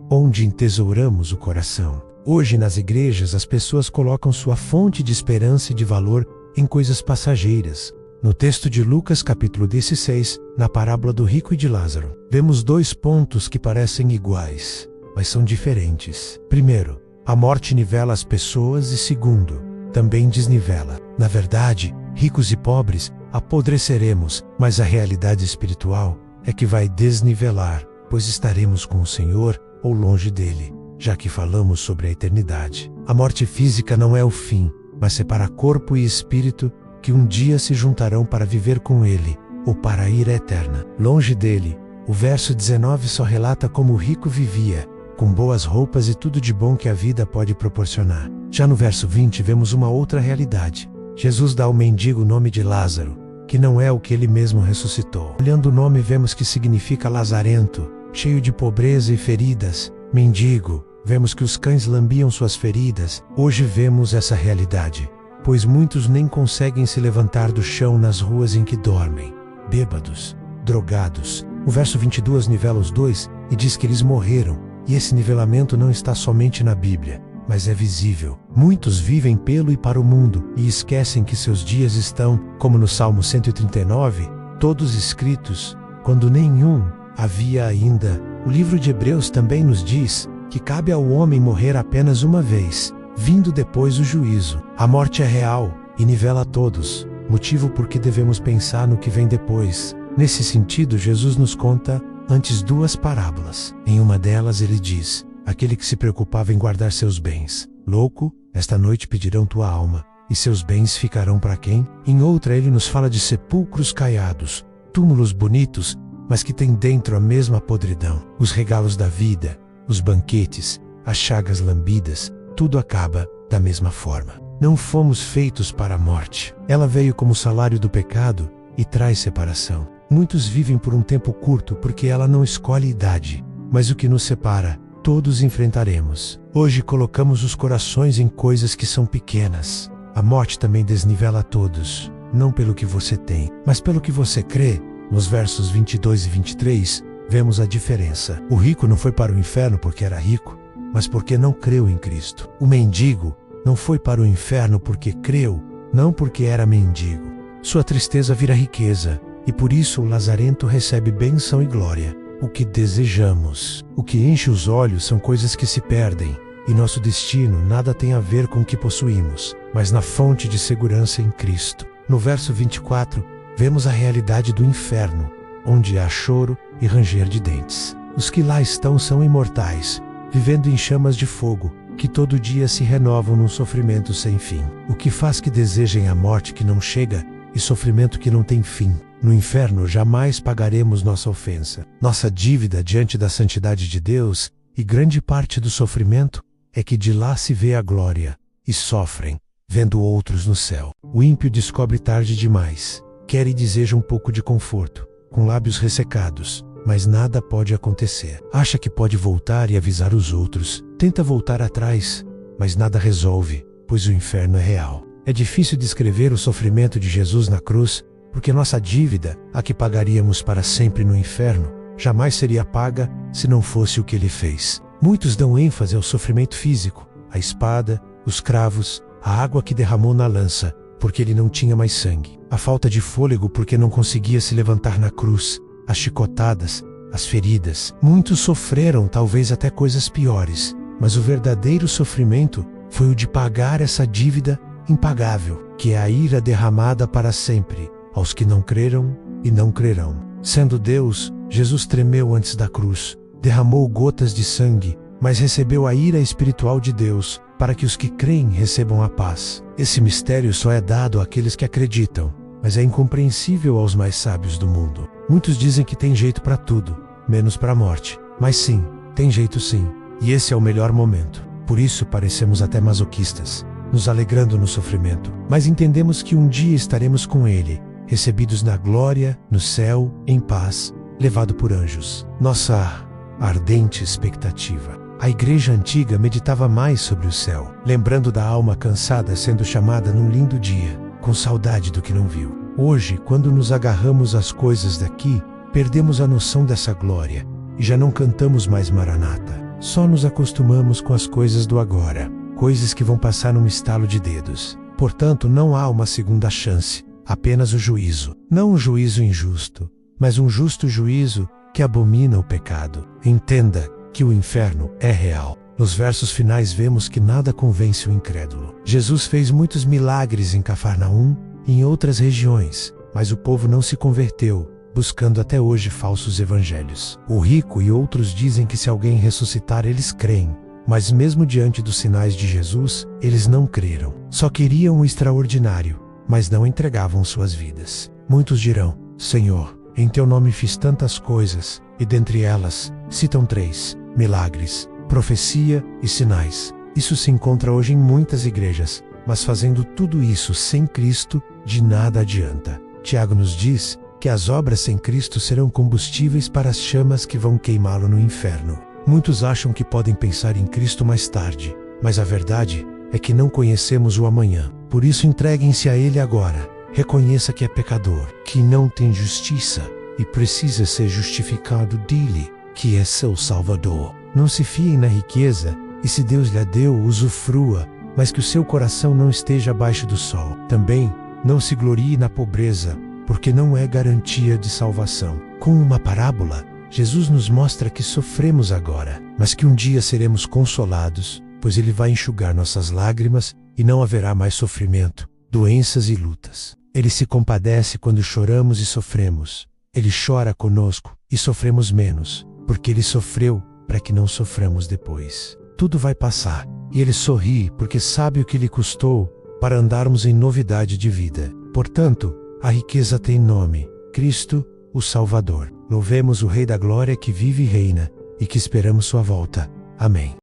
onde entesouramos o coração. Hoje, nas igrejas, as pessoas colocam sua fonte de esperança e de valor em coisas passageiras. No texto de Lucas, capítulo 16, na parábola do rico e de Lázaro, vemos dois pontos que parecem iguais, mas são diferentes. Primeiro, a morte nivela as pessoas e segundo, também desnivela. Na verdade, ricos e pobres apodreceremos, mas a realidade espiritual é que vai desnivelar, pois estaremos com o Senhor ou longe dele, já que falamos sobre a eternidade. A morte física não é o fim, mas separa corpo e espírito que um dia se juntarão para viver com ele, ou para a ira eterna. Longe dele, o verso 19 só relata como o rico vivia, com boas roupas e tudo de bom que a vida pode proporcionar. Já no verso 20 vemos uma outra realidade. Jesus dá ao mendigo o nome de Lázaro, que não é o que ele mesmo ressuscitou. Olhando o nome vemos que significa lazarento, cheio de pobreza e feridas. Mendigo, vemos que os cães lambiam suas feridas. Hoje vemos essa realidade, pois muitos nem conseguem se levantar do chão nas ruas em que dormem, bêbados, drogados. O verso 22 nivela os dois e diz que eles morreram, e esse nivelamento não está somente na Bíblia, mas é visível. Muitos vivem pelo e para o mundo e esquecem que seus dias estão, como no Salmo 139, todos escritos, quando nenhum havia ainda. O livro de Hebreus também nos diz que cabe ao homem morrer apenas uma vez, vindo depois o juízo. A morte é real e nivela a todos, motivo por que devemos pensar no que vem depois. Nesse sentido, Jesus nos conta antes duas parábolas. Em uma delas ele diz: aquele que se preocupava em guardar seus bens, louco, esta noite pedirão tua alma, e seus bens ficarão para quem? Em outra ele nos fala de sepulcros caiados, túmulos bonitos, mas que têm dentro a mesma podridão. Os regalos da vida, os banquetes, as chagas lambidas, tudo acaba da mesma forma. Não fomos feitos para a morte. Ela veio como salário do pecado e traz separação. Muitos vivem por um tempo curto porque ela não escolhe idade, mas o que nos separa, todos enfrentaremos. Hoje colocamos os corações em coisas que são pequenas. A morte também desnivela a todos, não pelo que você tem, mas pelo que você crê. Nos versos 22 e 23, vemos a diferença. O rico não foi para o inferno porque era rico, mas porque não creu em Cristo. O mendigo não foi para o inferno porque creu, não porque era mendigo. Sua tristeza vira riqueza, e por isso o lazarento recebe bênção e glória. O que desejamos, o que enche os olhos são coisas que se perdem, e nosso destino nada tem a ver com o que possuímos, mas na fonte de segurança em Cristo. No verso 24, vemos a realidade do inferno, onde há choro e ranger de dentes. Os que lá estão são imortais, vivendo em chamas de fogo, que todo dia se renovam num sofrimento sem fim. O que faz que desejem a morte que não chega e sofrimento que não tem fim. No inferno jamais pagaremos nossa ofensa. Nossa dívida diante da santidade de Deus, e grande parte do sofrimento, é que de lá se vê a glória, e sofrem, vendo outros no céu. O ímpio descobre tarde demais. Quer e deseja um pouco de conforto, com lábios ressecados, mas nada pode acontecer. Acha que pode voltar e avisar os outros. Tenta voltar atrás, mas nada resolve, pois o inferno é real. É difícil descrever o sofrimento de Jesus na cruz, porque nossa dívida, a que pagaríamos para sempre no inferno, jamais seria paga se não fosse o que ele fez. Muitos dão ênfase ao sofrimento físico, a espada, os cravos, a água que derramou na lança, porque ele não tinha mais sangue, a falta de fôlego porque não conseguia se levantar na cruz, as chicotadas, as feridas. Muitos sofreram talvez até coisas piores, mas o verdadeiro sofrimento foi o de pagar essa dívida impagável, que é a ira derramada para sempre aos que não creram e não crerão. Sendo Deus, Jesus tremeu antes da cruz, derramou gotas de sangue, mas recebeu a ira espiritual de Deus, para que os que creem recebam a paz. Esse mistério só é dado àqueles que acreditam, mas é incompreensível aos mais sábios do mundo. Muitos dizem que tem jeito para tudo, menos para a morte. Mas sim, tem jeito sim, e esse é o melhor momento. Por isso parecemos até masoquistas, nos alegrando no sofrimento, mas entendemos que um dia estaremos com Ele, recebidos na glória, no céu, em paz, levado por anjos. Nossa ardente expectativa. A igreja antiga meditava mais sobre o céu, lembrando da alma cansada sendo chamada num lindo dia, com saudade do que não viu. Hoje, quando nos agarramos às coisas daqui, perdemos a noção dessa glória, e já não cantamos mais Maranata. só nos acostumamos com as coisas do agora, coisas que vão passar num estalo de dedos. Portanto, não há uma segunda chance, apenas o juízo. Não um juízo injusto, mas um justo juízo que abomina o pecado. Entenda que o inferno é real. Nos versos finais vemos que nada convence o incrédulo. Jesus fez muitos milagres em Cafarnaum e em outras regiões, mas o povo não se converteu, buscando até hoje falsos evangelhos. O rico e outros dizem que se alguém ressuscitar eles creem, mas mesmo diante dos sinais de Jesus, eles não creram. Só queriam o extraordinário, mas não entregavam suas vidas. Muitos dirão: Senhor, em teu nome fiz tantas coisas, e dentre elas, citam 3, milagres, profecia e sinais. Isso se encontra hoje em muitas igrejas, mas fazendo tudo isso sem Cristo, de nada adianta. Tiago nos diz que as obras sem Cristo serão combustíveis para as chamas que vão queimá-lo no inferno. Muitos acham que podem pensar em Cristo mais tarde, mas a verdade é que não conhecemos o amanhã. Por isso entreguem-se a Ele agora. Reconheça que é pecador, que não tem justiça e precisa ser justificado dele, que é seu Salvador. Não se fiem na riqueza, e se Deus lhe deu, usufrua, mas que o seu coração não esteja abaixo do sol. Também não se glorie na pobreza, porque não é garantia de salvação. Com uma parábola, Jesus nos mostra que sofremos agora, mas que um dia seremos consolados, pois Ele vai enxugar nossas lágrimas e não haverá mais sofrimento, doenças e lutas. Ele se compadece quando choramos e sofremos. Ele chora conosco e sofremos menos, porque Ele sofreu para que não soframos depois. Tudo vai passar, e Ele sorri porque sabe o que lhe custou para andarmos em novidade de vida. Portanto, a riqueza tem nome: Cristo, o Salvador. Louvemos o Rei da Glória que vive e reina, e que esperamos sua volta. Amém.